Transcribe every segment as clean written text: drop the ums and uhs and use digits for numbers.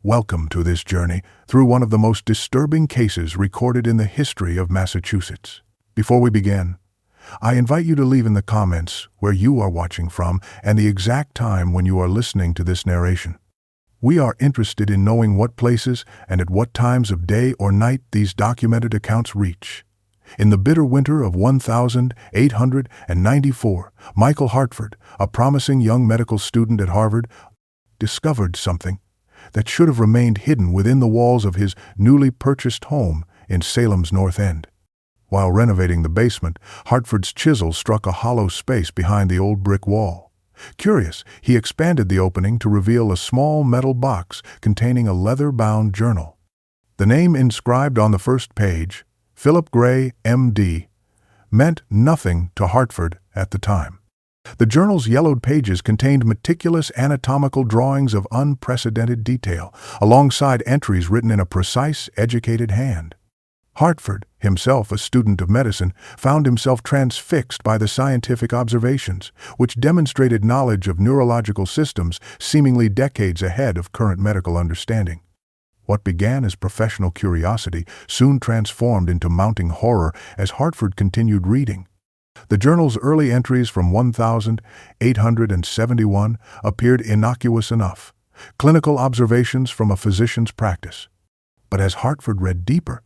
Welcome to this journey through one of the most disturbing cases recorded in the history of Massachusetts. Before we begin, I invite you to leave in the comments where you are watching from and the exact time when you are listening to this narration. We are interested in knowing what places and at what times of day or night these documented accounts reach. In the bitter winter of 1894, Michael Hartford, a promising young medical student at Harvard, discovered something that should have remained hidden within the walls of his newly purchased home in Salem's North End. While renovating the basement, Hartford's chisel struck a hollow space behind the old brick wall. Curious, he expanded the opening to reveal a small metal box containing a leather-bound journal. The name inscribed on the first page, Phillip Gray, M.D., meant nothing to Hartford at the time. The journal's yellowed pages contained meticulous anatomical drawings of unprecedented detail, alongside entries written in a precise, educated hand. Hartford, himself a student of medicine, found himself transfixed by the scientific observations, which demonstrated knowledge of neurological systems seemingly decades ahead of current medical understanding. What began as professional curiosity soon transformed into mounting horror as Hartford continued reading. The journal's early entries from 1871 appeared innocuous enough, clinical observations from a physician's practice. But as Hartford read deeper,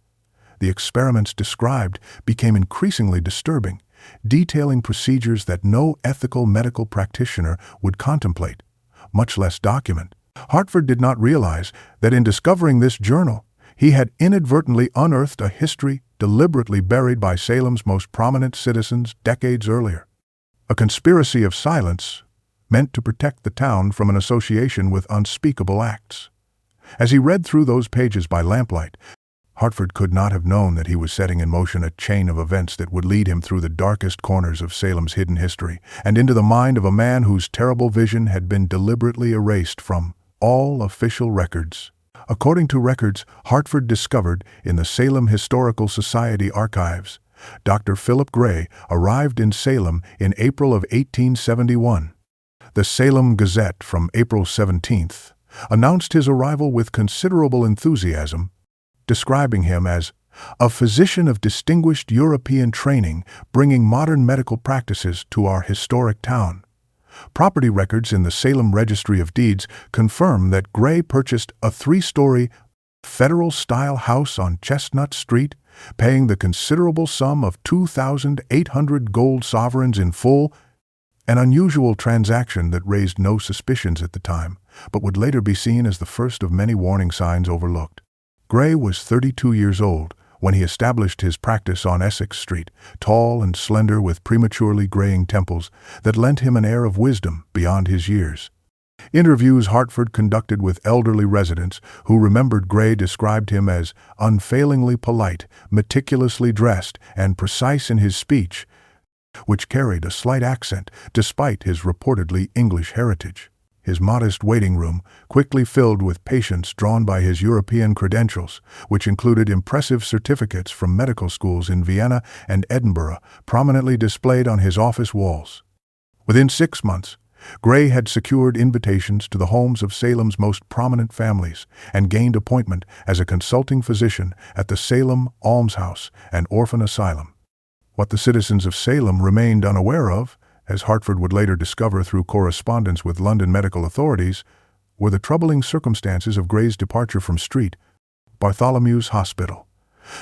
the experiments described became increasingly disturbing, detailing procedures that no ethical medical practitioner would contemplate, much less document. Hartford did not realize that in discovering this journal, he had inadvertently unearthed a history deliberately buried by Salem's most prominent citizens decades earlier. A conspiracy of silence meant to protect the town from an association with unspeakable acts. As he read through those pages by lamplight, Hartford could not have known that he was setting in motion a chain of events that would lead him through the darkest corners of Salem's hidden history and into the mind of a man whose terrible vision had been deliberately erased from all official records. According to records Hartford discovered in the Salem Historical Society archives, Dr. Phillip Gray arrived in Salem in April of 1871. The Salem Gazette from April 17th announced his arrival with considerable enthusiasm, describing him as a physician of distinguished European training bringing modern medical practices to our historic town. Property records in the Salem Registry of Deeds confirm that Gray purchased a 3-story, federal-style house on Chestnut Street, paying the considerable sum of 2,800 gold sovereigns in full, an unusual transaction that raised no suspicions at the time, but would later be seen as the first of many warning signs overlooked. Gray was 32 years old when he established his practice on Essex Street, tall and slender with prematurely graying temples that lent him an air of wisdom beyond his years. Interviews Hartford conducted with elderly residents who remembered Gray described him as unfailingly polite, meticulously dressed, and precise in his speech, which carried a slight accent despite his reportedly English heritage. His modest waiting room quickly filled with patients drawn by his European credentials, which included impressive certificates from medical schools in Vienna and Edinburgh, prominently displayed on his office walls. Within 6 months, Gray had secured invitations to the homes of Salem's most prominent families and gained appointment as a consulting physician at the Salem Almshouse and Orphan Asylum. What the citizens of Salem remained unaware of, as Hartford would later discover through correspondence with London medical authorities, were the troubling circumstances of Gray's departure from St. Bartholomew's Hospital.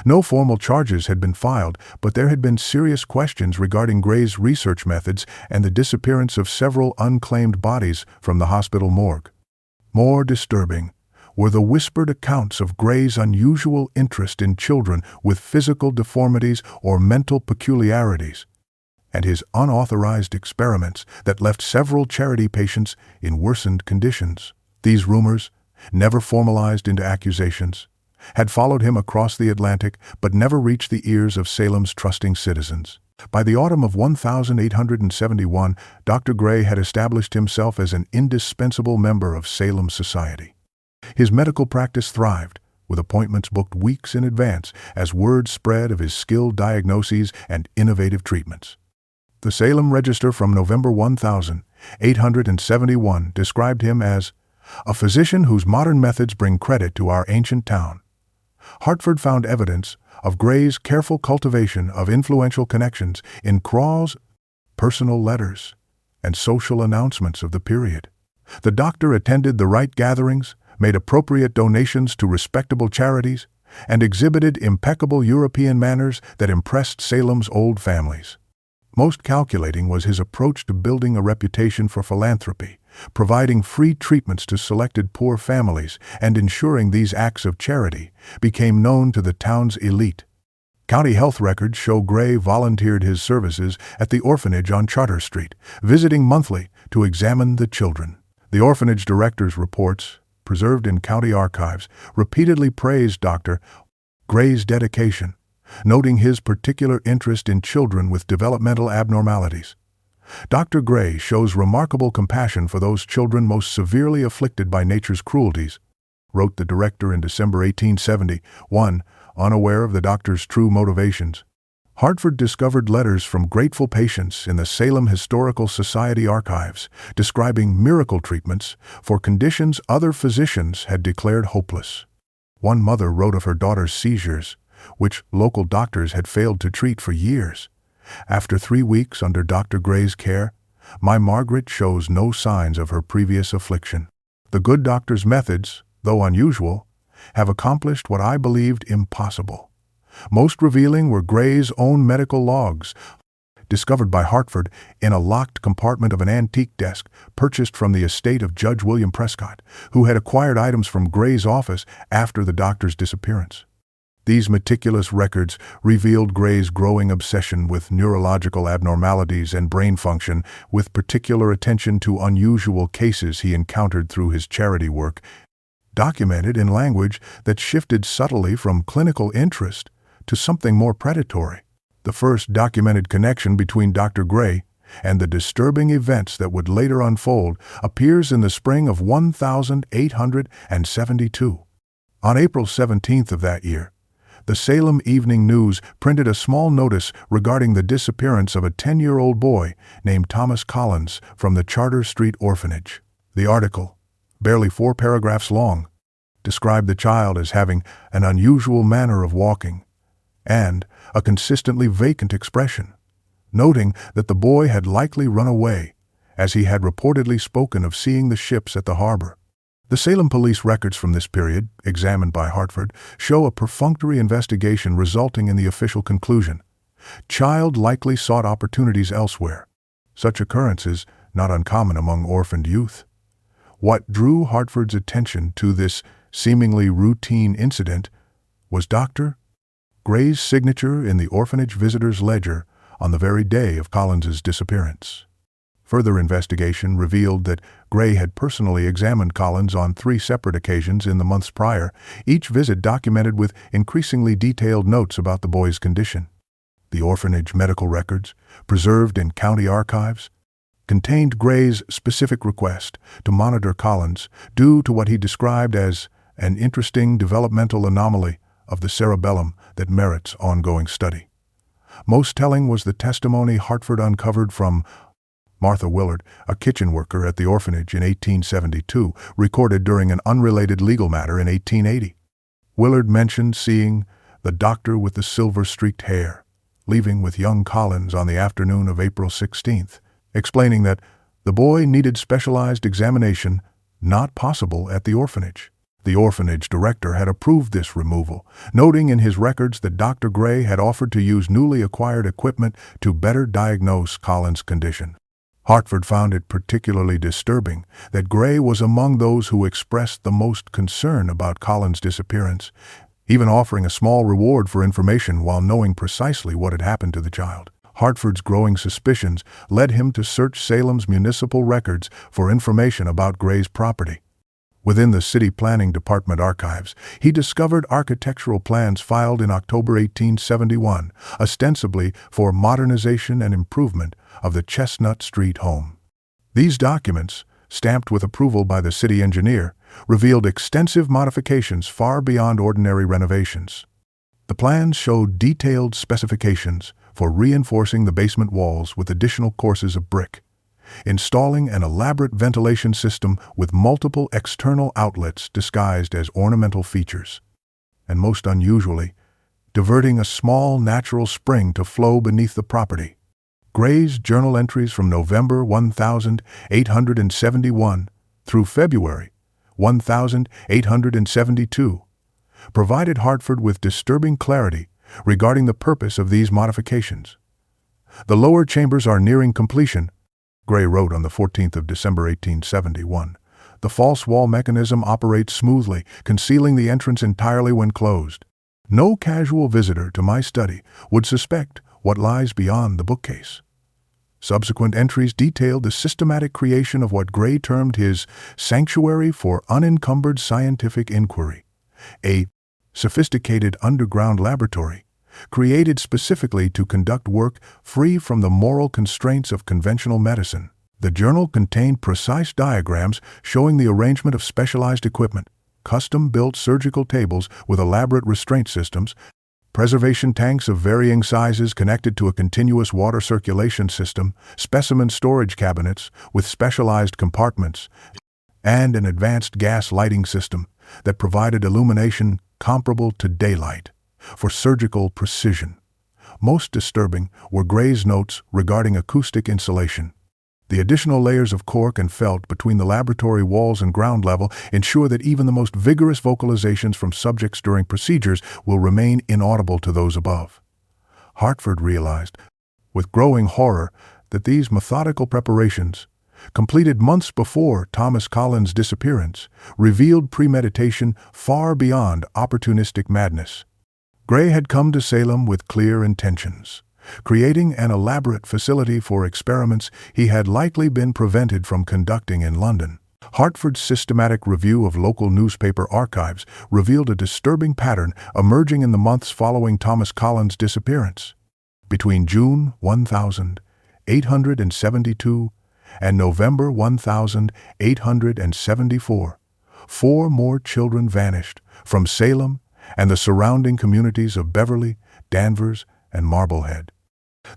No formal charges had been filed, but there had been serious questions regarding Gray's research methods and the disappearance of several unclaimed bodies from the hospital morgue. More disturbing were the whispered accounts of Gray's unusual interest in children with physical deformities or mental peculiarities, and his unauthorized experiments that left several charity patients in worsened conditions. These rumors, never formalized into accusations, had followed him across the Atlantic but never reached the ears of Salem's trusting citizens. By the autumn of 1871, Dr. Gray had established himself as an indispensable member of Salem society. His medical practice thrived, with appointments booked weeks in advance as word spread of his skilled diagnoses and innovative treatments. The Salem Register from November 1871 described him as a physician whose modern methods bring credit to our ancient town. Hartford found evidence of Gray's careful cultivation of influential connections in Craw's personal letters and social announcements of the period. The doctor attended the rite gatherings, made appropriate donations to respectable charities, and exhibited impeccable European manners that impressed Salem's old families. Most calculating was his approach to building a reputation for philanthropy, providing free treatments to selected poor families and ensuring these acts of charity became known to the town's elite. County health records show Gray volunteered his services at the orphanage on Charter Street, visiting monthly to examine the children. The orphanage director's reports, preserved in county archives, repeatedly praised Dr. Gray's dedication, noting his particular interest in children with developmental abnormalities. Dr. Gray shows remarkable compassion for those children most severely afflicted by nature's cruelties, wrote the director in December 1871, unaware of the doctor's true motivations. Hartford discovered letters from grateful patients in the Salem Historical Society archives describing miracle treatments for conditions other physicians had declared hopeless. One mother wrote of her daughter's seizures, which local doctors had failed to treat for years. After 3 weeks under Dr. Gray's care, my Margaret shows no signs of her previous affliction. The good doctor's methods, though unusual, have accomplished what I believed impossible. Most revealing were Gray's own medical logs, discovered by Hartford in a locked compartment of an antique desk purchased from the estate of Judge William Prescott, who had acquired items from Gray's office after the doctor's disappearance. These meticulous records revealed Gray's growing obsession with neurological abnormalities and brain function, with particular attention to unusual cases he encountered through his charity work, documented in language that shifted subtly from clinical interest to something more predatory. The first documented connection between Dr. Gray and the disturbing events that would later unfold appears in the spring of 1872. On April 17th of that year, the Salem Evening News printed a small notice regarding the disappearance of a 10-year-old boy named Thomas Collins from the Charter Street orphanage. The article, barely 4 paragraphs long, described the child as having an unusual manner of walking and a consistently vacant expression, noting that the boy had likely run away, as he had reportedly spoken of seeing the ships at the harbor. The Salem police records from this period, examined by Hartford, show a perfunctory investigation resulting in the official conclusion: child likely sought opportunities elsewhere. Such occurrences not uncommon among orphaned youth. What drew Hartford's attention to this seemingly routine incident was Dr. Gray's signature in the orphanage visitor's ledger on the very day of Collins's disappearance. Further investigation revealed that Gray had personally examined Collins on 3 separate occasions in the months prior, each visit documented with increasingly detailed notes about the boy's condition. The orphanage medical records, preserved in county archives, contained Gray's specific request to monitor Collins due to what he described as an interesting developmental anomaly of the cerebellum that merits ongoing study. Most telling was the testimony Hartford uncovered from Martha Willard, a kitchen worker at the orphanage in 1872, recorded during an unrelated legal matter in 1880. Willard mentioned seeing the doctor with the silver-streaked hair, leaving with young Collins on the afternoon of April 16th, explaining that the boy needed specialized examination not possible at the orphanage. The orphanage director had approved this removal, noting in his records that Dr. Gray had offered to use newly acquired equipment to better diagnose Collins' condition. Hartford found it particularly disturbing that Gray was among those who expressed the most concern about Collins' disappearance, even offering a small reward for information while knowing precisely what had happened to the child. Hartford's growing suspicions led him to search Salem's municipal records for information about Gray's property. Within the City Planning Department archives, he discovered architectural plans filed in October 1871, ostensibly for modernization and improvement of the Chestnut Street home. These documents, stamped with approval by the city engineer, revealed extensive modifications far beyond ordinary renovations. The plans showed detailed specifications for reinforcing the basement walls with additional courses of brick, installing an elaborate ventilation system with multiple external outlets disguised as ornamental features. And most unusually, diverting a small natural spring to flow beneath the property. Gray's journal entries from November 1871 through February 1872 provided Hartford with disturbing clarity regarding the purpose of these modifications. "The lower chambers are nearing completion," Gray wrote on the 14th of December 1871. "The false wall mechanism operates smoothly, concealing the entrance entirely when closed. No casual visitor to my study would suspect what lies beyond the bookcase." Subsequent entries detailed the systematic creation of what Gray termed his sanctuary for unencumbered scientific inquiry, a sophisticated underground laboratory created specifically to conduct work free from the moral constraints of conventional medicine. The journal contained precise diagrams showing the arrangement of specialized equipment, custom-built surgical tables with elaborate restraint systems, preservation tanks of varying sizes connected to a continuous water circulation system, specimen storage cabinets with specialized compartments, and an advanced gas lighting system that provided illumination comparable to daylight for surgical precision. Most disturbing were Gray's notes regarding acoustic insulation. The additional layers of cork and felt between the laboratory walls and ground level ensure that even the most vigorous vocalizations from subjects during procedures will remain inaudible to those above. Hartford realized, with growing horror, that these methodical preparations, completed months before Thomas Collins' disappearance, revealed premeditation far beyond opportunistic madness. Gray had come to Salem with clear intentions, creating an elaborate facility for experiments he had likely been prevented from conducting in London. Hartford's systematic review of local newspaper archives revealed a disturbing pattern emerging in the months following Thomas Collins' disappearance. Between June 1872 and November 1874, 4 more children vanished from Salem and the surrounding communities of Beverly, Danvers, and Marblehead.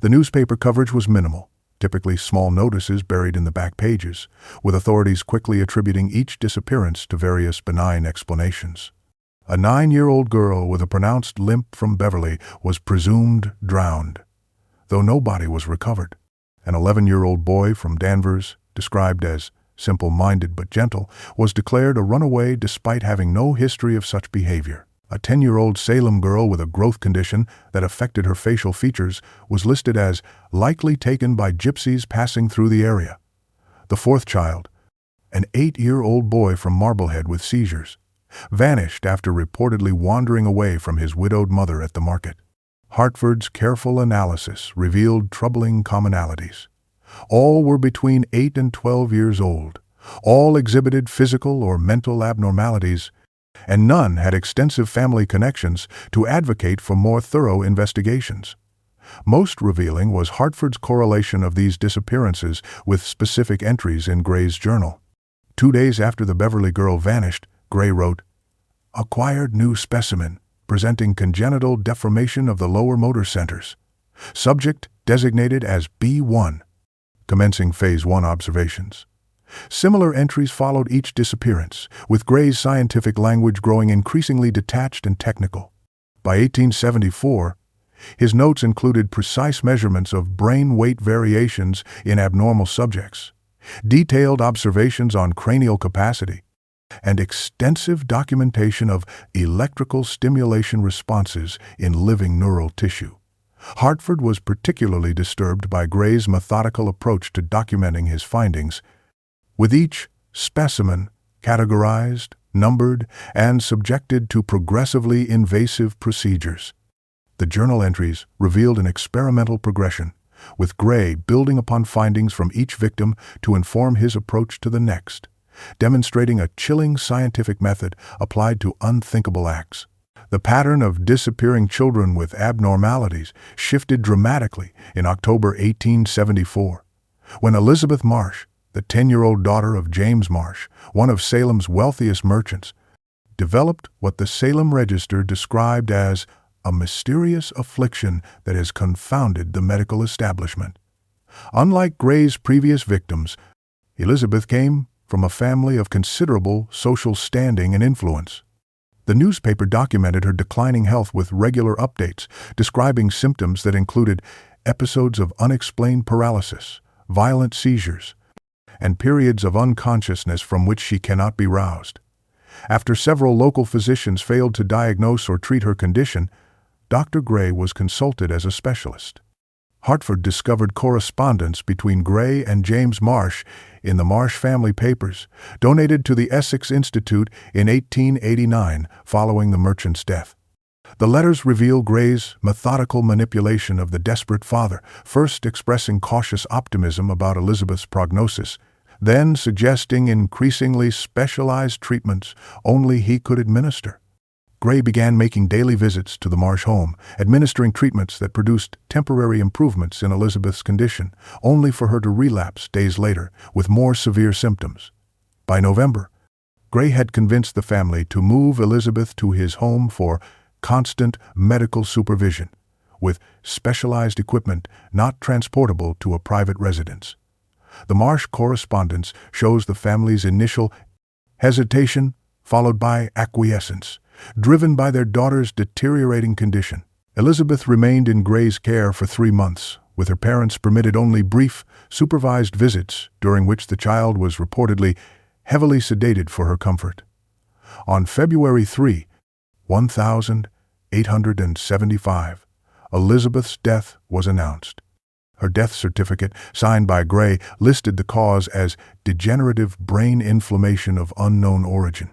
The newspaper coverage was minimal, typically small notices buried in the back pages, with authorities quickly attributing each disappearance to various benign explanations. A 9-year-old girl with a pronounced limp from Beverly was presumed drowned, though no body was recovered. An 11-year-old boy from Danvers, described as simple-minded but gentle, was declared a runaway despite having no history of such behavior. A 10-year-old Salem girl with a growth condition that affected her facial features was listed as likely taken by gypsies passing through the area. The 4th child, an 8-year-old boy from Marblehead with seizures, vanished after reportedly wandering away from his widowed mother at the market. Hartford's careful analysis revealed troubling commonalities. All were between 8 and 12 years old. All exhibited physical or mental abnormalities, and none had extensive family connections to advocate for more thorough investigations. Most revealing was Hartford's correlation of these disappearances with specific entries in Gray's journal. 2 days after the Beverly girl vanished, Gray wrote, "Acquired new specimen, presenting congenital deformation of the lower motor centers. Subject designated as B1, commencing Phase 1 observations." Similar entries followed each disappearance, with Gray's scientific language growing increasingly detached and technical. By 1874, his notes included precise measurements of brain weight variations in abnormal subjects, detailed observations on cranial capacity, and extensive documentation of electrical stimulation responses in living neural tissue. Hartford was particularly disturbed by Gray's methodical approach to documenting his findings, with each specimen categorized, numbered, and subjected to progressively invasive procedures. The journal entries revealed an experimental progression, with Gray building upon findings from each victim to inform his approach to the next, demonstrating a chilling scientific method applied to unthinkable acts. The pattern of disappearing children with abnormalities shifted dramatically in October 1874, when Elizabeth Marsh, the 10-year-old daughter of James Marsh, one of Salem's wealthiest merchants, developed what the Salem Register described as a mysterious affliction that has confounded the medical establishment. Unlike Gray's previous victims, Elizabeth came from a family of considerable social standing and influence. The newspaper documented her declining health with regular updates, describing symptoms that included episodes of unexplained paralysis, violent seizures, and periods of unconsciousness from which she cannot be roused. After several local physicians failed to diagnose or treat her condition, Dr. Gray was consulted as a specialist. Hartford discovered correspondence between Gray and James Marsh in the Marsh family papers, donated to the Essex Institute in 1889 following the merchant's death. The letters reveal Gray's methodical manipulation of the desperate father, first expressing cautious optimism about Elizabeth's prognosis, then suggesting increasingly specialized treatments only he could administer. Gray began making daily visits to the Marsh home, administering treatments that produced temporary improvements in Elizabeth's condition, only for her to relapse days later with more severe symptoms. By November, Gray had convinced the family to move Elizabeth to his home for constant medical supervision, with specialized equipment not transportable to a private residence. The Marsh correspondence shows the family's initial hesitation followed by acquiescence, driven by their daughter's deteriorating condition. Elizabeth remained in Gray's care for 3 months, with her parents permitted only brief, supervised visits during which the child was reportedly heavily sedated for her comfort. On February 3, 1875, Elizabeth's death was announced. Her death certificate, signed by Gray, listed the cause as degenerative brain inflammation of unknown origin.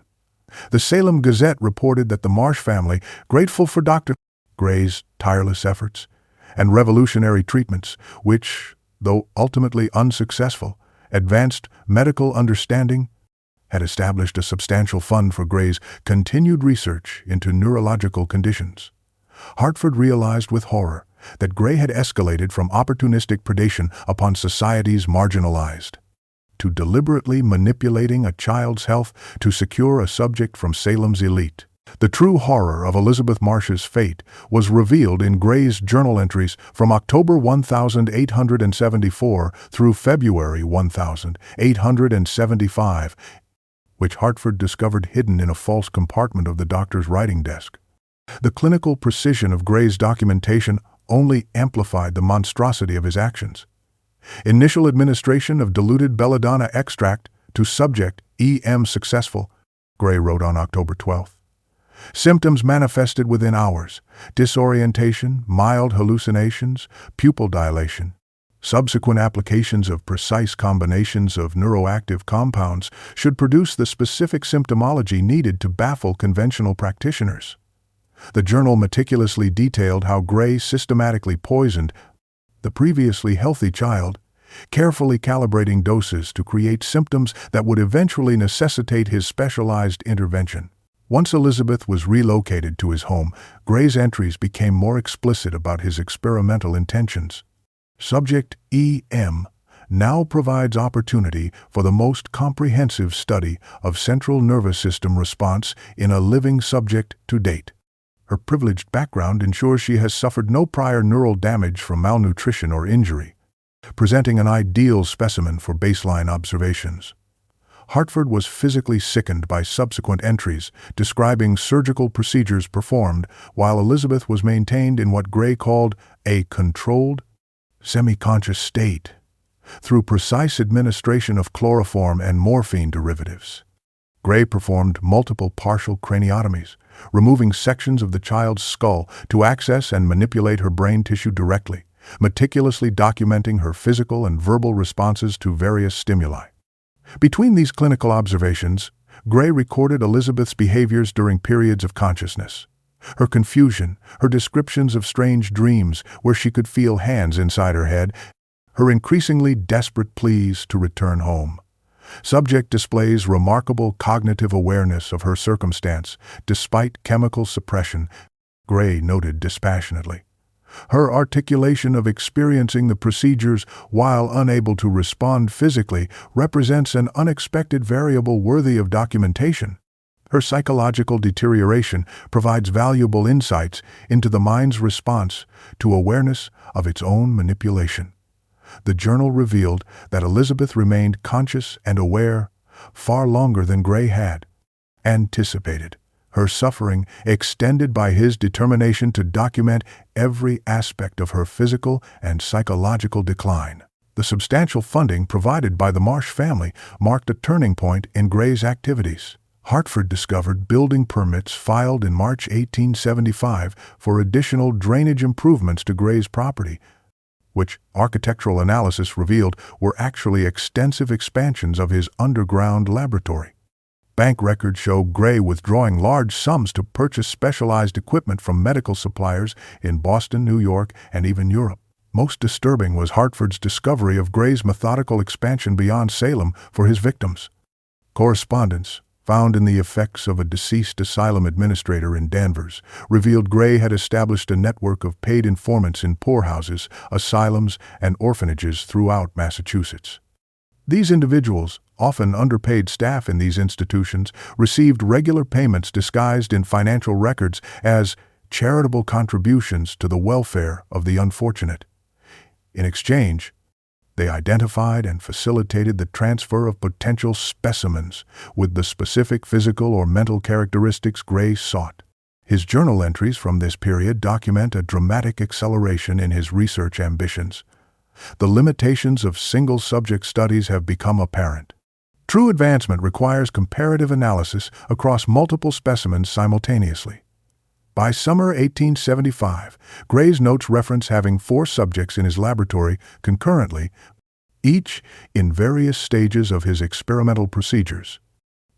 The Salem Gazette reported that the Marsh family, grateful for Dr. Gray's tireless efforts and revolutionary treatments, which, though ultimately unsuccessful, advanced medical understanding, had established a substantial fund for Gray's continued research into neurological conditions. Hartford realized with horror that Gray had escalated from opportunistic predation upon society's marginalized to deliberately manipulating a child's health to secure a subject from Salem's elite. The true horror of Elizabeth Marsh's fate was revealed in Gray's journal entries from October 1874 through February 1875, which Hartford discovered hidden in a false compartment of the doctor's writing desk. The clinical precision of Gray's documentation only amplified the monstrosity of his actions. Initial administration of diluted belladonna extract to subject E.M. successful, Gray wrote on October 12. Symptoms manifested within hours: disorientation, mild hallucinations, pupil dilation. Subsequent applications of precise combinations of neuroactive compounds should produce the specific symptomology needed to baffle conventional practitioners. The journal meticulously detailed how Gray systematically poisoned the previously healthy child, carefully calibrating doses to create symptoms that would eventually necessitate his specialized intervention. Once Elizabeth was relocated to his home, Gray's entries became more explicit about his experimental intentions. Subject E.M. now provides opportunity for the most comprehensive study of central nervous system response in a living subject to date. Her privileged background ensures she has suffered no prior neural damage from malnutrition or injury, presenting an ideal specimen for baseline observations. Hartford was physically sickened by subsequent entries describing surgical procedures performed, while Elizabeth was maintained in what Gray called a controlled, semi-conscious state through precise administration of chloroform and morphine derivatives. Gray performed multiple partial craniotomies, removing sections of the child's skull to access and manipulate her brain tissue directly, meticulously documenting her physical and verbal responses to various stimuli. Between these clinical observations, Gray recorded Elizabeth's behaviors during periods of consciousness. Her confusion, her descriptions of strange dreams where she could feel hands inside her head, her increasingly desperate pleas to return home. Subject displays remarkable cognitive awareness of her circumstance, despite chemical suppression, Gray noted dispassionately. Her articulation of experiencing the procedures while unable to respond physically represents an unexpected variable worthy of documentation. Her psychological deterioration provides valuable insights into the mind's response to awareness of its own manipulation. The journal revealed that Elizabeth remained conscious and aware far longer than Gray had anticipated. Her suffering extended by his determination to document every aspect of her physical and psychological decline. The substantial funding provided by the Marsh family marked a turning point in Gray's activities. Hartford discovered building permits filed in March 1875 for additional drainage improvements to Gray's property, which architectural analysis revealed were actually extensive expansions of his underground laboratory. Bank records show Gray withdrawing large sums to purchase specialized equipment from medical suppliers in Boston, New York, and even Europe. Most disturbing was Hartford's discovery of Gray's methodical expansion beyond Salem for his victims. Correspondence, found in the effects of a deceased asylum administrator in Danvers, revealed Gray had established a network of paid informants in poorhouses, asylums, and orphanages throughout Massachusetts. These individuals, often underpaid staff in these institutions, received regular payments disguised in financial records as charitable contributions to the welfare of the unfortunate. In exchange, they identified and facilitated the transfer of potential specimens with the specific physical or mental characteristics Gray sought. His journal entries from this period document a dramatic acceleration in his research ambitions. The limitations of single-subject studies have become apparent. True advancement requires comparative analysis across multiple specimens simultaneously. By summer 1875, Gray's notes reference having 4 subjects in his laboratory concurrently, each in various stages of his experimental procedures.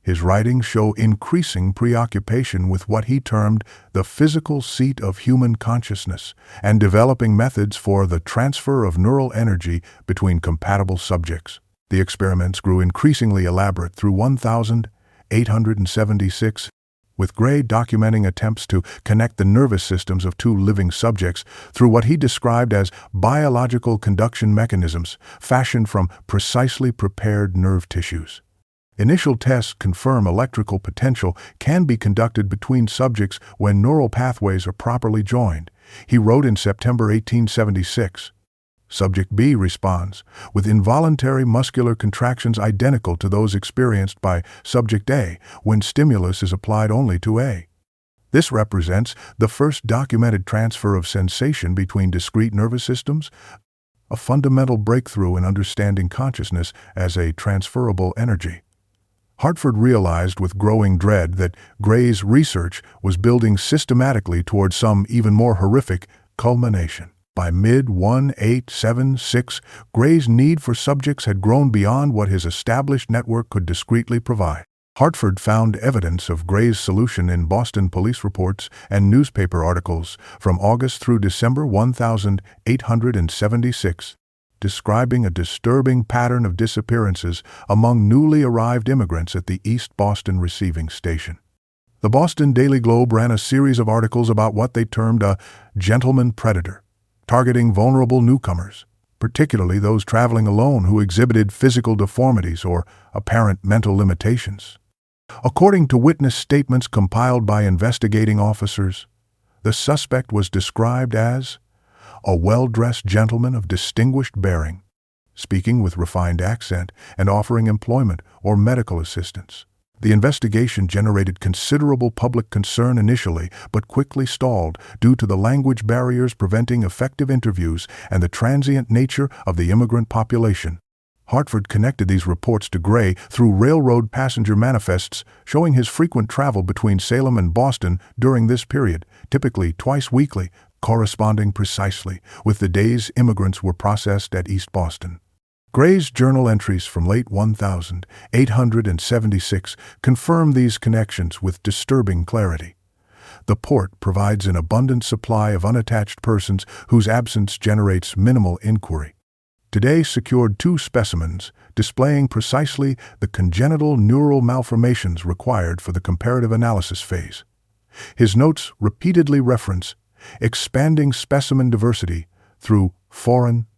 His writings show increasing preoccupation with what he termed the physical seat of human consciousness and developing methods for the transfer of neural energy between compatible subjects. The experiments grew increasingly elaborate through 1876, with Gray documenting attempts to connect the nervous systems of 2 living subjects through what he described as biological conduction mechanisms fashioned from precisely prepared nerve tissues. Initial tests confirm electrical potential can be conducted between subjects when neural pathways are properly joined, he wrote in September 1876. Subject B responds with involuntary muscular contractions identical to those experienced by Subject A when stimulus is applied only to A. This represents the first documented transfer of sensation between discrete nervous systems, a fundamental breakthrough in understanding consciousness as a transferable energy. Hartford realized with growing dread that Gray's research was building systematically toward some even more horrific culmination. By mid-1876, Gray's need for subjects had grown beyond what his established network could discreetly provide. Hartford found evidence of Gray's solution in Boston police reports and newspaper articles from August through December 1876. Describing a disturbing pattern of disappearances among newly arrived immigrants at the East Boston receiving station. The Boston Daily Globe ran a series of articles about what they termed a gentleman predator, targeting vulnerable newcomers, particularly those traveling alone who exhibited physical deformities or apparent mental limitations. According to witness statements compiled by investigating officers, the suspect was described as a well-dressed gentleman of distinguished bearing, speaking with refined accent and offering employment or medical assistance. The investigation generated considerable public concern initially, but quickly stalled due to the language barriers preventing effective interviews and the transient nature of the immigrant population. Hartford connected these reports to Gray through railroad passenger manifests showing his frequent travel between Salem and Boston during this period, typically twice weekly, corresponding precisely with the days immigrants were processed at East Boston. Gray's journal entries from late 1876 confirm these connections with disturbing clarity. The port provides an abundant supply of unattached persons whose absence generates minimal inquiry. Today secured 2 specimens displaying precisely the congenital neural malformations required for the comparative analysis phase. His notes repeatedly reference expanding specimen diversity through foreign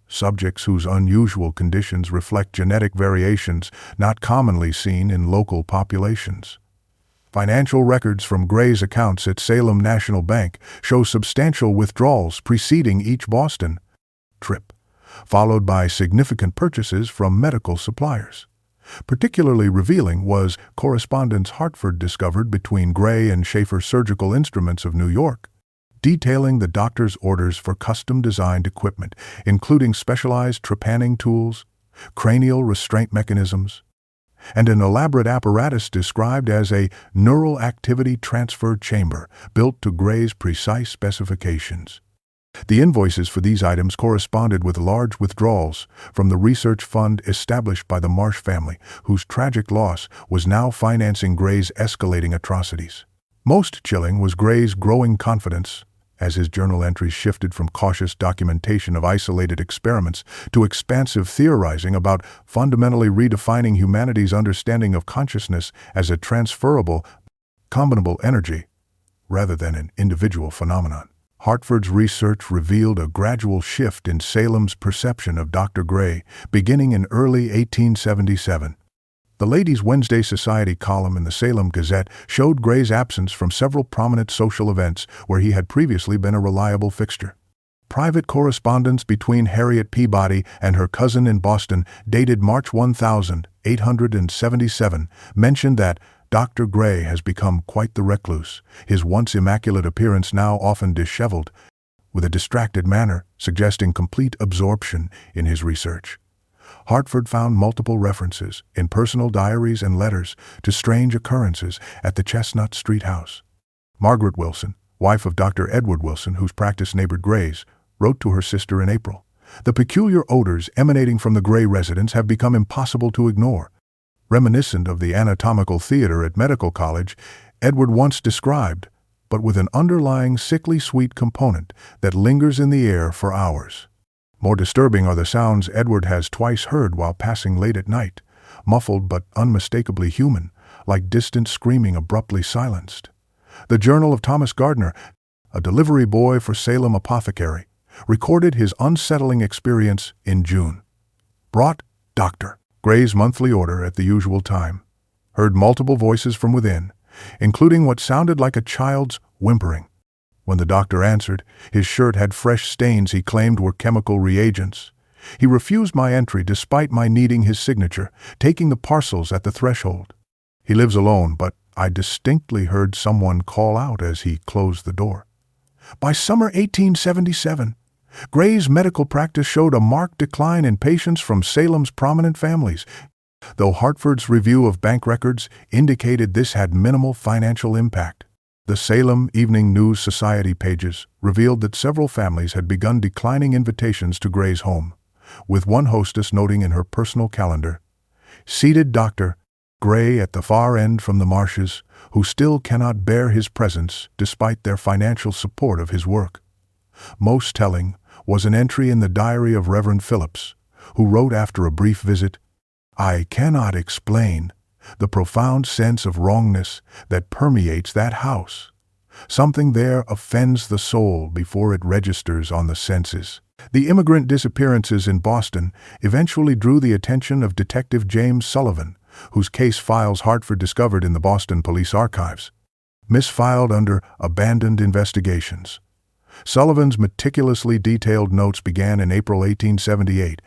subjects whose unusual conditions reflect genetic variations not commonly seen in local populations. Financial records from Gray's accounts at Salem National Bank show substantial withdrawals preceding each Boston trip, followed by significant purchases from medical suppliers. Particularly revealing was correspondence Hartford discovered between Gray and Schaefer Surgical Instruments of New York, detailing the doctor's orders for custom-designed equipment, including specialized trepanning tools, cranial restraint mechanisms, and an elaborate apparatus described as a neural activity transfer chamber built to Gray's precise specifications. The invoices for these items corresponded with large withdrawals from the research fund established by the Marsh family, whose tragic loss was now financing Gray's escalating atrocities. Most chilling was Gray's growing confidence, as his journal entries shifted from cautious documentation of isolated experiments to expansive theorizing about fundamentally redefining humanity's understanding of consciousness as a transferable, combinable energy, rather than an individual phenomenon. Hartford's research revealed a gradual shift in Salem's perception of Dr. Gray, beginning in early 1877. The Ladies' Wednesday Society column in the Salem Gazette showed Gray's absence from several prominent social events where he had previously been a reliable fixture. Private correspondence between Harriet Peabody and her cousin in Boston, dated March 1877, mentioned that Dr. Gray has become quite the recluse, his once immaculate appearance now often disheveled, with a distracted manner suggesting complete absorption in his research. Hartford found multiple references in personal diaries and letters to strange occurrences at the Chestnut Street house. Margaret Wilson, wife of Dr. Edward Wilson, whose practice neighbored Gray's, wrote to her sister in April, "The peculiar odors emanating from the Gray residence have become impossible to ignore." Reminiscent of the anatomical theater at Medical College, Edward once described, but with an underlying sickly sweet component that lingers in the air for hours. More disturbing are the sounds Edward has twice heard while passing late at night, muffled but unmistakably human, like distant screaming abruptly silenced. The Journal of Thomas Gardner, a delivery boy for Salem Apothecary, recorded his unsettling experience in June. Brought Dr. Gray's monthly order at the usual time. Heard multiple voices from within, including what sounded like a child's whimpering. When the doctor answered, his shirt had fresh stains he claimed were chemical reagents. He refused my entry despite my needing his signature, taking the parcels at the threshold. He lives alone, but I distinctly heard someone call out as he closed the door. By summer 1877, Gray's medical practice showed a marked decline in patients from Salem's prominent families, though Hartford's review of bank records indicated this had minimal financial impact. The Salem Evening News Society pages revealed that several families had begun declining invitations to Gray's home, with one hostess noting in her personal calendar, "Seated Dr. Gray at the far end from the Marshes, who still cannot bear his presence despite their financial support of his work." Most telling was an entry in the diary of Reverend Phillips, who wrote after a brief visit, "I cannot explain the profound sense of wrongness that permeates that house. Something there offends the soul before it registers on the senses." The immigrant disappearances in Boston eventually drew the attention of Detective James Sullivan, whose case files Hartford discovered in the Boston Police Archives, misfiled under abandoned investigations. Sullivan's meticulously detailed notes began in April 1878,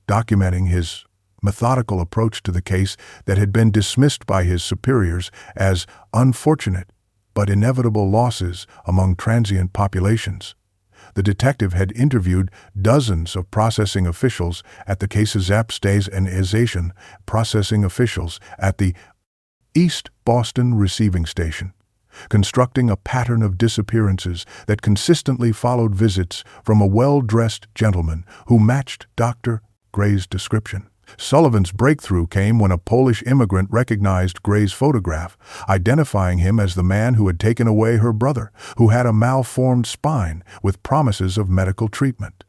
documenting his methodical approach to the case that had been dismissed by his superiors as unfortunate but inevitable losses among transient populations. The detective had interviewed dozens of processing officials at the case's Zapstays and Azation processing officials at the East Boston Receiving Station, constructing a pattern of disappearances that consistently followed visits from a well-dressed gentleman who matched Dr. Gray's description. Sullivan's breakthrough came when a Polish immigrant recognized Gray's photograph, identifying him as the man who had taken away her brother, who had a malformed spine with promises of medical treatment.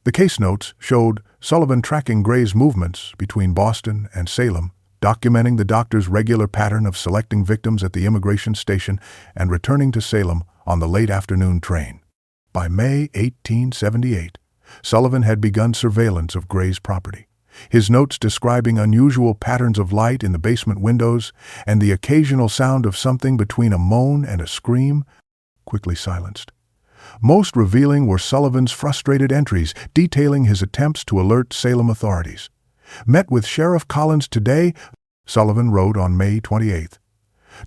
The case notes showed Sullivan tracking Gray's movements between Boston and Salem, documenting the doctor's regular pattern of selecting victims at the immigration station and returning to Salem on the late afternoon train. By May 1878, Sullivan had begun surveillance of Gray's property, his notes describing unusual patterns of light in the basement windows and the occasional sound of something between a moan and a scream quickly silenced. Most revealing were Sullivan's frustrated entries detailing his attempts to alert Salem authorities. Met with Sheriff Collins today, Sullivan wrote on May 28.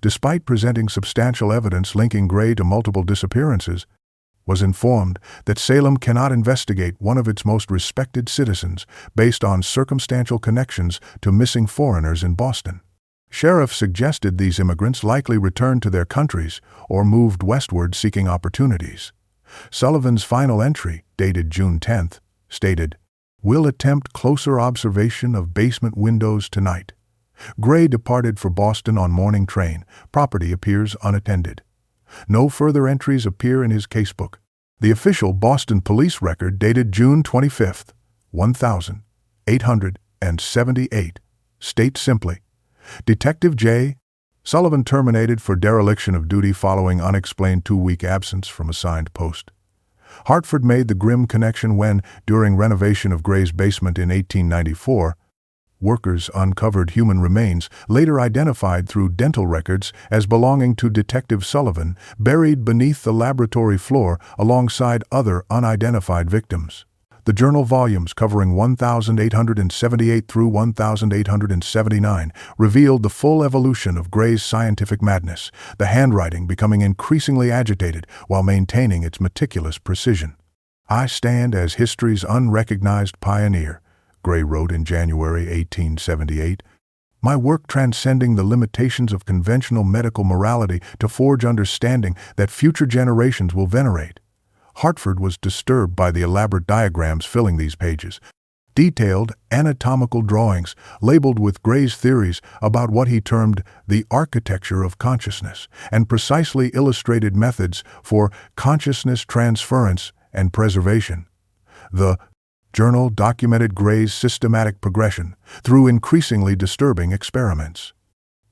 Despite presenting substantial evidence linking Gray to multiple disappearances, was informed that Salem cannot investigate one of its most respected citizens based on circumstantial connections to missing foreigners in Boston. Sheriff suggested these immigrants likely returned to their countries or moved westward seeking opportunities. Sullivan's final entry, dated June 10, stated, "Will attempt closer observation of basement windows tonight. Gray departed for Boston on morning train. Property appears unattended." No further entries appear in his casebook. The official Boston police record dated June 25, 1878, states simply, "Detective J. Sullivan terminated for dereliction of duty following unexplained 2-week absence from assigned post." Hartford made the grim connection when, during renovation of Gray's basement in 1894, workers uncovered human remains, later identified through dental records as belonging to Detective Sullivan, buried beneath the laboratory floor alongside other unidentified victims. The journal volumes covering 1878 through 1879 revealed the full evolution of Gray's scientific madness, the handwriting becoming increasingly agitated while maintaining its meticulous precision. "I stand as history's unrecognized pioneer," Gray wrote in January 1878, "my work transcending the limitations of conventional medical morality to forge understanding that future generations will venerate." Hartford was disturbed by the elaborate diagrams filling these pages, detailed anatomical drawings labeled with Gray's theories about what he termed the architecture of consciousness, and precisely illustrated methods for consciousness transference and preservation. The journal documented Gray's systematic progression through increasingly disturbing experiments.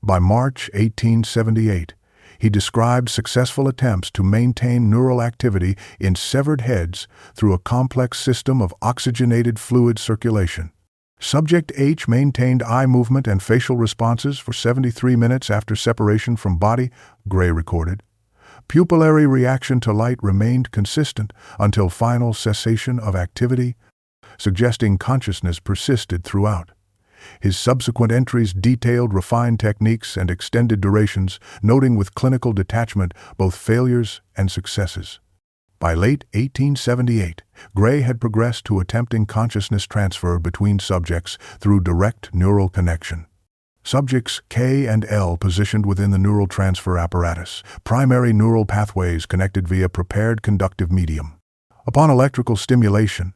By March 1878, he described successful attempts to maintain neural activity in severed heads through a complex system of oxygenated fluid circulation. Subject H maintained eye movement and facial responses for 73 minutes after separation from body, Gray recorded. Pupillary reaction to light remained consistent until final cessation of activity, suggesting consciousness persisted throughout. His subsequent entries detailed refined techniques and extended durations, noting with clinical detachment both failures and successes. By late 1878, Gray had progressed to attempting consciousness transfer between subjects through direct neural connection. Subjects K and L positioned within the neural transfer apparatus, primary neural pathways connected via prepared conductive medium. Upon electrical stimulation,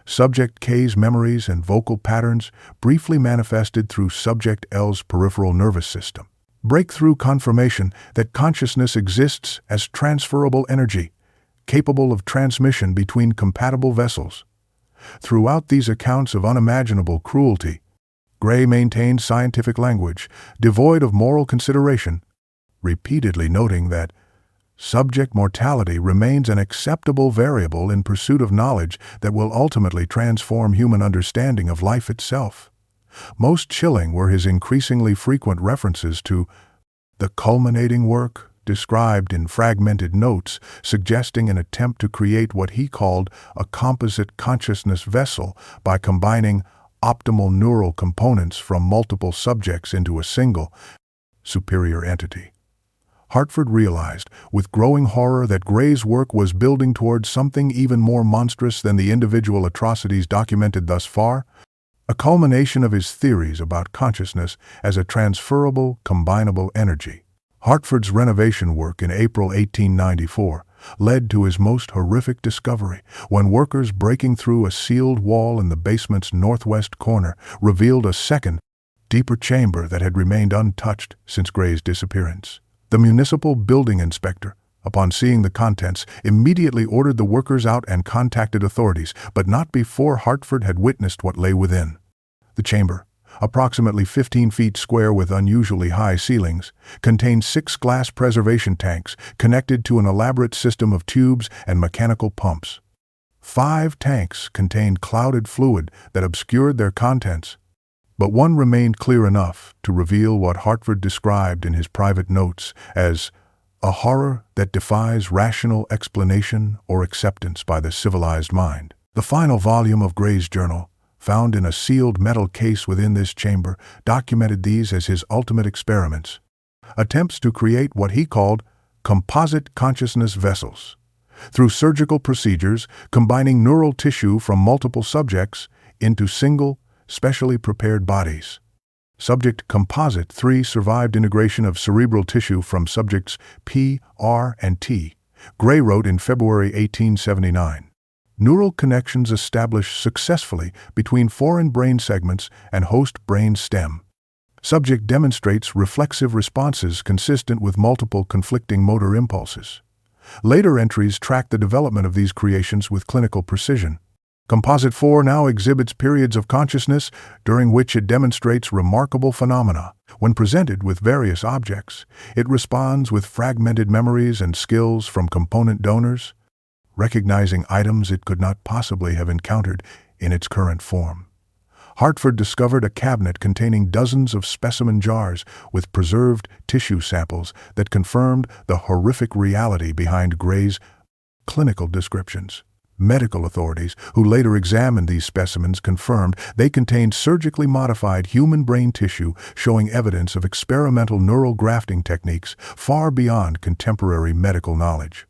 Subject K's memories and vocal patterns briefly manifested through Subject L's peripheral nervous system. Breakthrough confirmation that consciousness exists as transferable energy, capable of transmission between compatible vessels. Throughout these accounts of unimaginable cruelty, Gray maintained scientific language, devoid of moral consideration, repeatedly noting that subject mortality remains an acceptable variable in pursuit of knowledge that will ultimately transform human understanding of life itself. Most chilling were his increasingly frequent references to the culminating work, described in fragmented notes, suggesting an attempt to create what he called a composite consciousness vessel by combining optimal neural components from multiple subjects into a single, superior entity. Hartford realized, with growing horror, that Gray's work was building towards something even more monstrous than the individual atrocities documented thus far, a culmination of his theories about consciousness as a transferable, combinable energy. Hartford's renovation work in April 1894 led to his most horrific discovery, when workers breaking through a sealed wall in the basement's northwest corner revealed a second, deeper chamber that had remained untouched since Gray's disappearance. The municipal building inspector, upon seeing the contents, immediately ordered the workers out and contacted authorities, but not before Hartford had witnessed what lay within. The chamber, approximately 15 feet square with unusually high ceilings, contained 6 glass preservation tanks connected to an elaborate system of tubes and mechanical pumps. 5 tanks contained clouded fluid that obscured their contents, but one remained clear enough to reveal what Hartford described in his private notes as a horror that defies rational explanation or acceptance by the civilized mind. The final volume of Gray's journal, found in a sealed metal case within this chamber, documented these as his ultimate experiments, attempts to create what he called composite consciousness vessels. Through surgical procedures combining neural tissue from multiple subjects into single, specially prepared bodies. Subject Composite 3 survived integration of cerebral tissue from subjects P, R, and T, Gray wrote in February 1879. Neural connections established successfully between foreign brain segments and host brain stem. Subject demonstrates reflexive responses consistent with multiple conflicting motor impulses. Later entries track the development of these creations with clinical precision. Composite 4 now exhibits periods of consciousness during which it demonstrates remarkable phenomena. When presented with various objects, it responds with fragmented memories and skills from component donors, recognizing items it could not possibly have encountered in its current form. Hartford discovered a cabinet containing dozens of specimen jars with preserved tissue samples that confirmed the horrific reality behind Gray's clinical descriptions. Medical authorities who later examined these specimens confirmed they contained surgically modified human brain tissue showing evidence of experimental neural grafting techniques far beyond contemporary medical knowledge.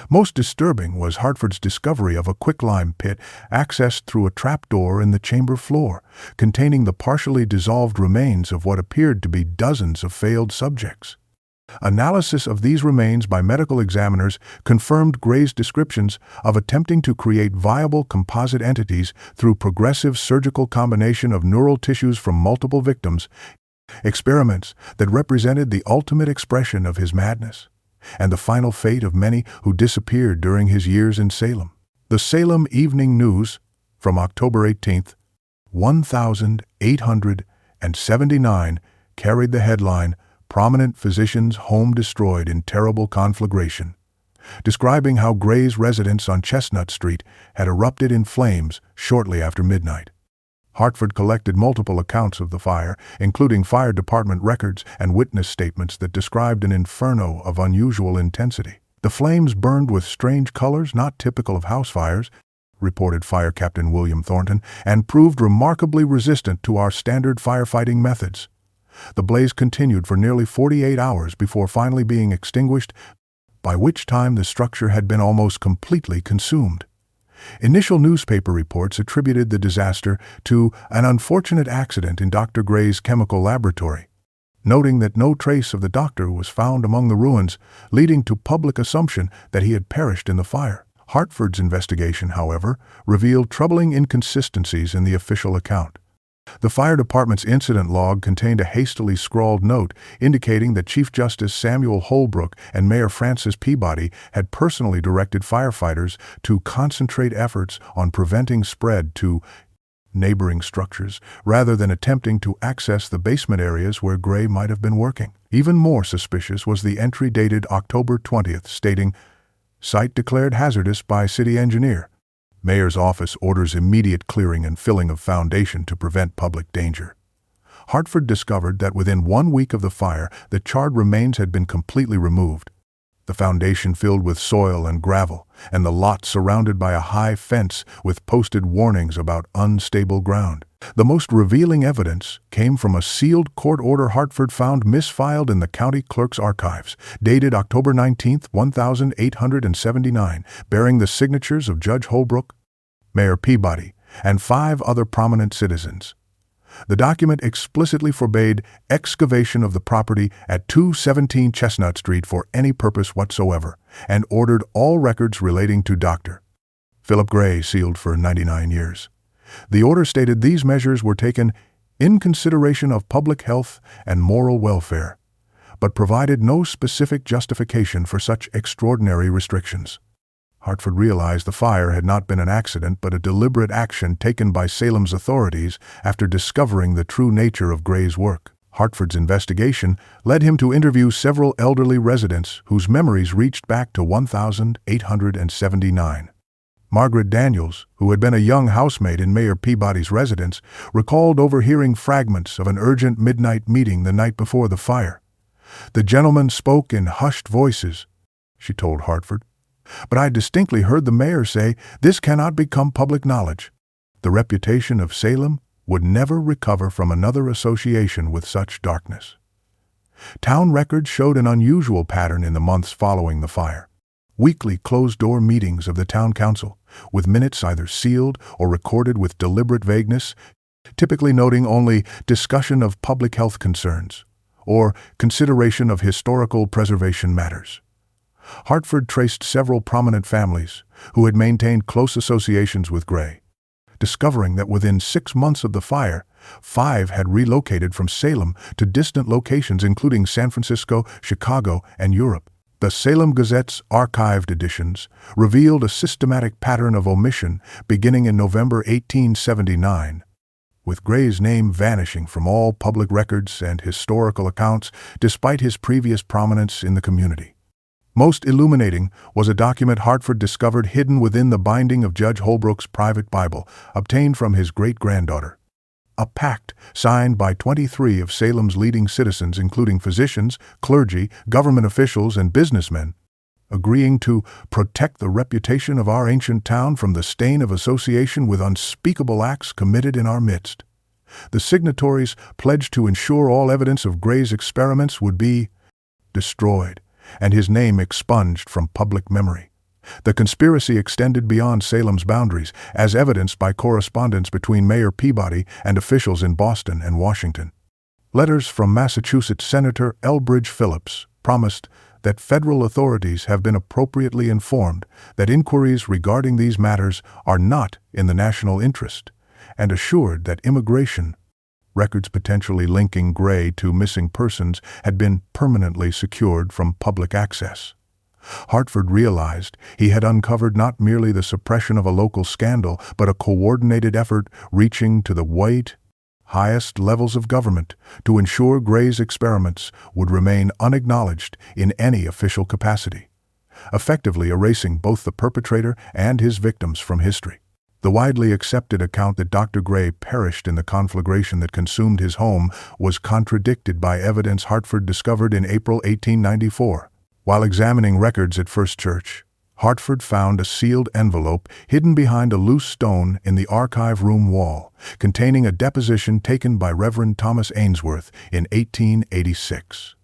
Most disturbing was Hartford's discovery of a quicklime pit accessed through a trapdoor in the chamber floor, containing the partially dissolved remains of what appeared to be dozens of failed subjects. Analysis of these remains by medical examiners confirmed Gray's descriptions of attempting to create viable composite entities through progressive surgical combination of neural tissues from multiple victims, experiments that represented the ultimate expression of his madness and the final fate of many who disappeared during his years in Salem. The Salem Evening News, from October 18, 1879, carried the headline, "Prominent Physician's Home Destroyed in Terrible Conflagration," describing how Gray's residence on Chestnut Street had erupted in flames shortly after midnight. Hartford collected multiple accounts of the fire, including fire department records and witness statements that described an inferno of unusual intensity. "The flames burned with strange colors not typical of house fires," reported Fire Captain William Thornton, "and proved remarkably resistant to our standard firefighting methods. The blaze continued for nearly 48 hours before finally being extinguished, by which time the structure had been almost completely consumed." Initial newspaper reports attributed the disaster to an unfortunate accident in Dr. Gray's chemical laboratory, noting that no trace of the doctor was found among the ruins, leading to public assumption that he had perished in the fire. Hartford's investigation, however, revealed troubling inconsistencies in the official account. The fire department's incident log contained a hastily scrawled note indicating that Chief Justice Samuel Holbrook and Mayor Francis Peabody had personally directed firefighters to concentrate efforts on preventing spread to neighboring structures rather than attempting to access the basement areas where Gray might have been working. Even more suspicious was the entry dated October 20th stating, "Site declared hazardous by city engineer. Mayor's office orders immediate clearing and filling of foundation to prevent public danger." Hartford discovered that within 1 week of the fire, the charred remains had been completely removed, the foundation filled with soil and gravel, and the lot surrounded by a high fence with posted warnings about unstable ground. The most revealing evidence came from a sealed court order Hartford found misfiled in the county clerk's archives, dated October 19, 1879, bearing the signatures of Judge Holbrook, Mayor Peabody, and 5 other prominent citizens. The document explicitly forbade excavation of the property at 217 Chestnut Street for any purpose whatsoever, and ordered all records relating to Dr. Phillip Gray sealed for 99 years. The order stated these measures were taken in consideration of public health and moral welfare, but provided no specific justification for such extraordinary restrictions. Hartford realized the fire had not been an accident but a deliberate action taken by Salem's authorities after discovering the true nature of Gray's work. Hartford's investigation led him to interview several elderly residents whose memories reached back to 1879. Margaret Daniels, who had been a young housemaid in Mayor Peabody's residence, recalled overhearing fragments of an urgent midnight meeting the night before the fire. "The gentleman spoke in hushed voices," she told Hartford, "but I distinctly heard the mayor say, 'This cannot become public knowledge.'" The reputation of Salem would never recover from another association with such darkness. Town records showed an unusual pattern in the months following the fire. Weekly closed-door meetings of the town council, with minutes either sealed or recorded with deliberate vagueness, typically noting only discussion of public health concerns or consideration of historical preservation matters. Hartford traced several prominent families who had maintained close associations with Gray, discovering that within 6 months of the fire, 5 had relocated from Salem to distant locations including San Francisco, Chicago, and Europe. The Salem Gazette's archived editions revealed a systematic pattern of omission beginning in November 1879, with Gray's name vanishing from all public records and historical accounts despite his previous prominence in the community. Most illuminating was a document Hartford discovered hidden within the binding of Judge Holbrook's private Bible, obtained from his great-granddaughter. A pact signed by 23 of Salem's leading citizens, including physicians, clergy, government officials, and businessmen, agreeing to protect the reputation of our ancient town from the stain of association with unspeakable acts committed in our midst. The signatories pledged to ensure all evidence of Gray's experiments would be destroyed and his name expunged from public memory. The conspiracy extended beyond Salem's boundaries, as evidenced by correspondence between Mayor Peabody and officials in Boston and Washington. Letters from Massachusetts Senator Elbridge Phillips promised that federal authorities have been appropriately informed that inquiries regarding these matters are not in the national interest, and assured that immigration records potentially linking Gray to missing persons had been permanently secured from public access. Hartford realized he had uncovered not merely the suppression of a local scandal, but a coordinated effort reaching to the highest levels of government to ensure Gray's experiments would remain unacknowledged in any official capacity, effectively erasing both the perpetrator and his victims from history. The widely accepted account that Dr. Gray perished in the conflagration that consumed his home was contradicted by evidence Hartford discovered in April 1894. While examining records at First Church, Hartford found a sealed envelope hidden behind a loose stone in the archive room wall, containing a deposition taken by Reverend Thomas Ainsworth in 1886.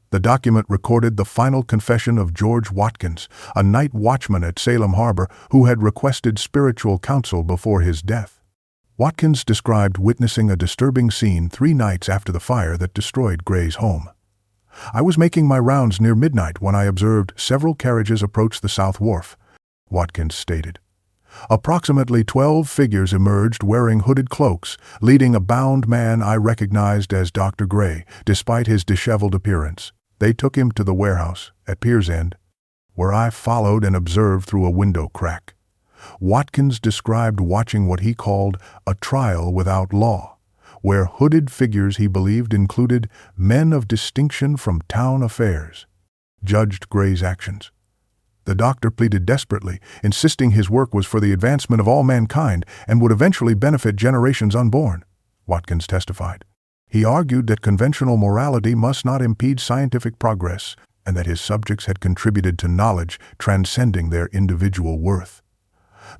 The document recorded the final confession of George Watkins, a night watchman at Salem Harbor who had requested spiritual counsel before his death. Watkins described witnessing a disturbing scene 3 nights after the fire that destroyed Gray's home. "I was making my rounds near midnight when I observed several carriages approach the South Wharf," Watkins stated. "Approximately 12 figures emerged wearing hooded cloaks, leading a bound man I recognized as Dr. Gray, despite his disheveled appearance. They took him to the warehouse at Piers End, where I followed and observed through a window crack." Watkins described watching what he called a trial without law, where hooded figures he believed included men of distinction from town affairs, judged Gray's actions. The doctor pleaded desperately, insisting his work was for the advancement of all mankind and would eventually benefit generations unborn, Watkins testified. He argued that conventional morality must not impede scientific progress and that his subjects had contributed to knowledge transcending their individual worth.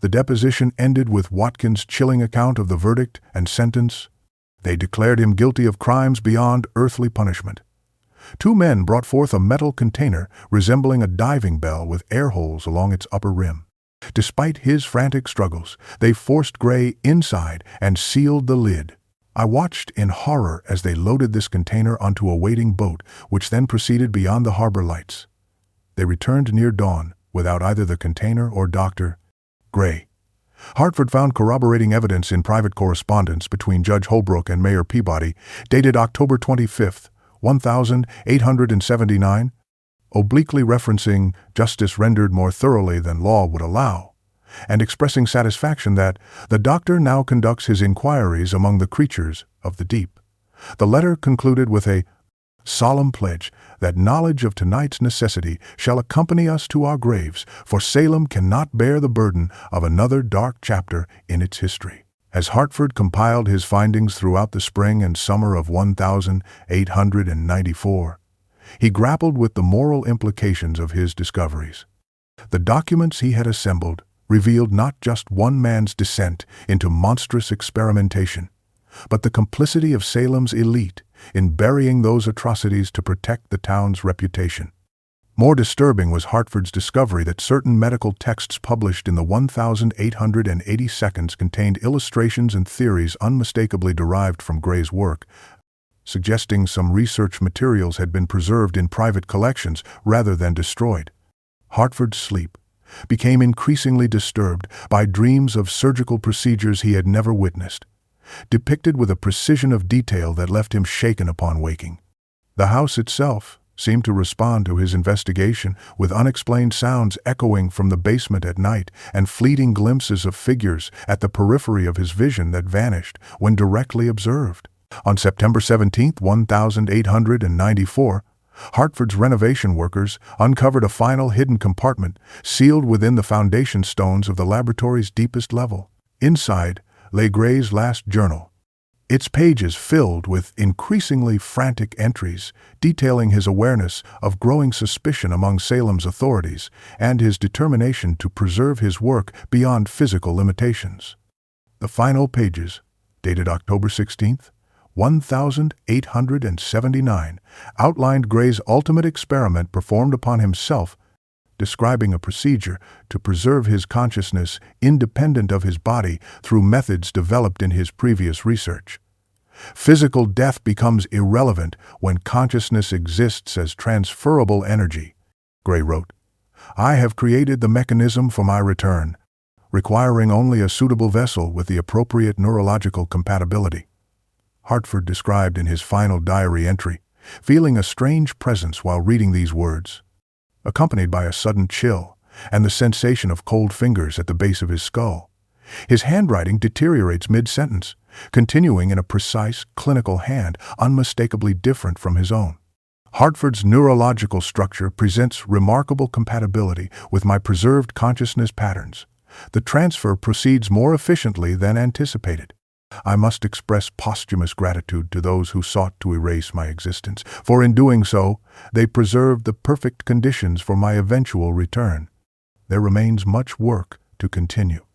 The deposition ended with Watkins' chilling account of the verdict and sentence. They declared him guilty of crimes beyond earthly punishment. 2 men brought forth a metal container resembling a diving bell with air holes along its upper rim. Despite his frantic struggles, they forced Gray inside and sealed the lid. "I watched in horror as they loaded this container onto a waiting boat, which then proceeded beyond the harbor lights. They returned near dawn without either the container or Dr. Gray." Hartford found corroborating evidence in private correspondence between Judge Holbrook and Mayor Peabody, dated October 25, 1879, obliquely referencing justice rendered more thoroughly than law would allow, and expressing satisfaction that the doctor now conducts his inquiries among the creatures of the deep. The letter concluded with a solemn pledge that knowledge of tonight's necessity shall accompany us to our graves, for Salem cannot bear the burden of another dark chapter in its history. As Hartford compiled his findings throughout the spring and summer of 1894, he grappled with the moral implications of his discoveries. The documents he had assembled revealed not just one man's descent into monstrous experimentation, but the complicity of Salem's elite in burying those atrocities to protect the town's reputation. More disturbing was Hartford's discovery that certain medical texts published in the 1882 contained illustrations and theories unmistakably derived from Gray's work, suggesting some research materials had been preserved in private collections rather than destroyed. Hartford's sleep became increasingly disturbed by dreams of surgical procedures he had never witnessed, depicted with a precision of detail that left him shaken upon waking. The house itself seemed to respond to his investigation, with unexplained sounds echoing from the basement at night and fleeting glimpses of figures at the periphery of his vision that vanished when directly observed. On September 17, 1894, Hartford's renovation workers uncovered a final hidden compartment sealed within the foundation stones of the laboratory's deepest level. Inside lay Gray's last journal, its pages filled with increasingly frantic entries detailing his awareness of growing suspicion among Salem's authorities and his determination to preserve his work beyond physical limitations. The final pages, dated October 16, 1879, outlined Gray's ultimate experiment performed upon himself, describing a procedure to preserve his consciousness independent of his body through methods developed in his previous research. Physical death becomes irrelevant when consciousness exists as transferable energy, Gray wrote. I have created the mechanism for my return, requiring only a suitable vessel with the appropriate neurological compatibility. Hartford described in his final diary entry, feeling a strange presence while reading these words, accompanied by a sudden chill and the sensation of cold fingers at the base of his skull. His handwriting deteriorates mid-sentence, continuing in a precise, clinical hand unmistakably different from his own. Hartford's neurological structure presents remarkable compatibility with my preserved consciousness patterns. The transfer proceeds more efficiently than anticipated. I must express posthumous gratitude to those who sought to erase my existence, for in doing so, they preserved the perfect conditions for my eventual return. There remains much work to continue.